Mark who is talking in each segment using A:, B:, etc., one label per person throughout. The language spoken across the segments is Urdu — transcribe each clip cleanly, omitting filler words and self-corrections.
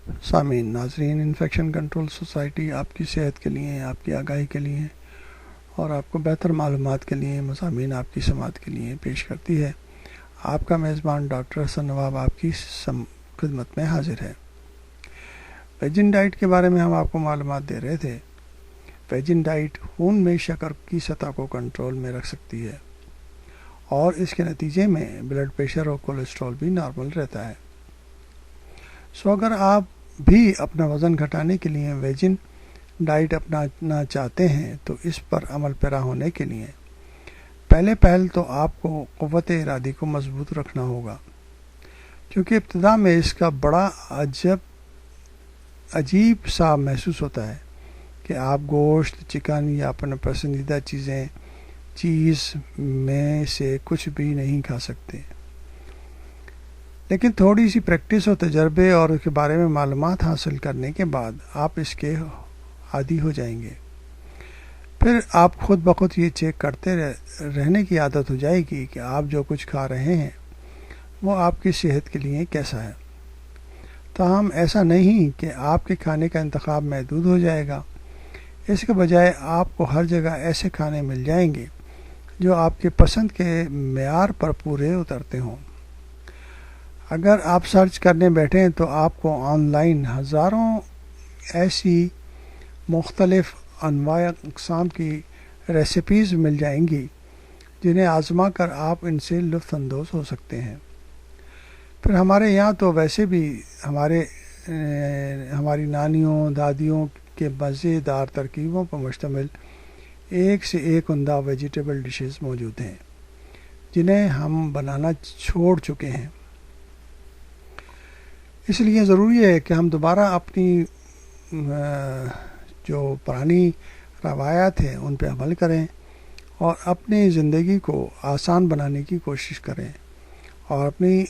A: سامعین ناظرین، انفیکشن کنٹرول سوسائٹی آپ کی صحت کے لیے، آپ کی آگاہی کے لیے اور آپ کو بہتر معلومات کے لیے، مضامین آپ کی سماعت کے لیے پیش کرتی ہے۔ آپ کا میزبان ڈاکٹر حسن نواب آپ کی خدمت میں حاضر ہے۔ ویجن ڈائٹ کے بارے میں ہم آپ کو معلومات دے رہے تھے۔ ویجن ڈائٹ خون میں شکر کی سطح کو کنٹرول میں رکھ سکتی ہے اور اس کے نتیجے میں بلڈ پریشر اور کولیسٹرول بھی نارمل رہتا ہے۔ اگر آپ بھی اپنا وزن گھٹانے کے لیے ویجن ڈائٹ اپنانا چاہتے ہیں تو اس پر عمل پیرا ہونے کے لیے پہل تو آپ کو قوت ارادی کو مضبوط رکھنا ہوگا، کیونکہ ابتدا میں اس کا بڑا عجیب سا محسوس ہوتا ہے کہ آپ گوشت، چکن یا اپنا پسندیدہ چیز میں سے کچھ بھی نہیں کھا سکتے، لیکن تھوڑی سی پریکٹس اور تجربے اور اس کے بارے میں معلومات حاصل کرنے کے بعد آپ اس کے عادی ہو جائیں گے۔ پھر آپ خود بخود یہ چیک کرتے رہنے کی عادت ہو جائے گی کہ آپ جو کچھ کھا رہے ہیں وہ آپ کی صحت کے لیے کیسا ہے۔ تاہم ایسا نہیں کہ آپ کے کھانے کا انتخاب محدود ہو جائے گا، اس کے بجائے آپ کو ہر جگہ ایسے کھانے مل جائیں گے جو آپ کے پسند کے معیار پر پورے اترتے ہوں۔ اگر آپ سرچ کرنے بیٹھیں تو آپ کو آن لائن ہزاروں ایسی مختلف انواع اقسام کی ریسیپیز مل جائیں گی جنہیں آزما کر آپ ان سے لطف اندوز ہو سکتے ہیں۔ پھر ہمارے یہاں تو ویسے بھی ہماری نانیوں دادیوں کے مزیدار ترکیبوں پر مشتمل ایک سے ایک عمدہ ویجیٹیبل ڈشز موجود ہیں جنہیں ہم بنانا چھوڑ چکے ہیں۔ اس لیے ضروری ہے کہ ہم دوبارہ اپنی جو پرانی روایات ہیں ان پہ عمل کریں اور اپنی زندگی کو آسان بنانے کی کوشش کریں اور اپنی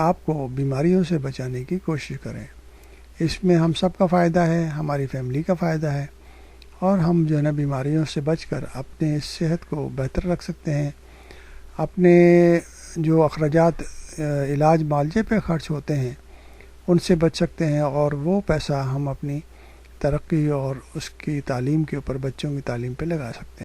A: آپ کو بیماریوں سے بچانے کی کوشش کریں۔ اس میں ہم سب کا فائدہ ہے، ہماری فیملی کا فائدہ ہے، اور ہم جو ہے نا بیماریوں سے بچ کر اپنے صحت کو بہتر رکھ سکتے ہیں۔ اپنے جو اخراجات علاج معالجے پہ خرچ ہوتے ہیں ان سے بچ سکتے ہیں، اور وہ پیسہ ہم اپنی ترقی اور اس کی تعلیم کے اوپر، بچوں کی تعلیم پہ لگا سکتے ہیں۔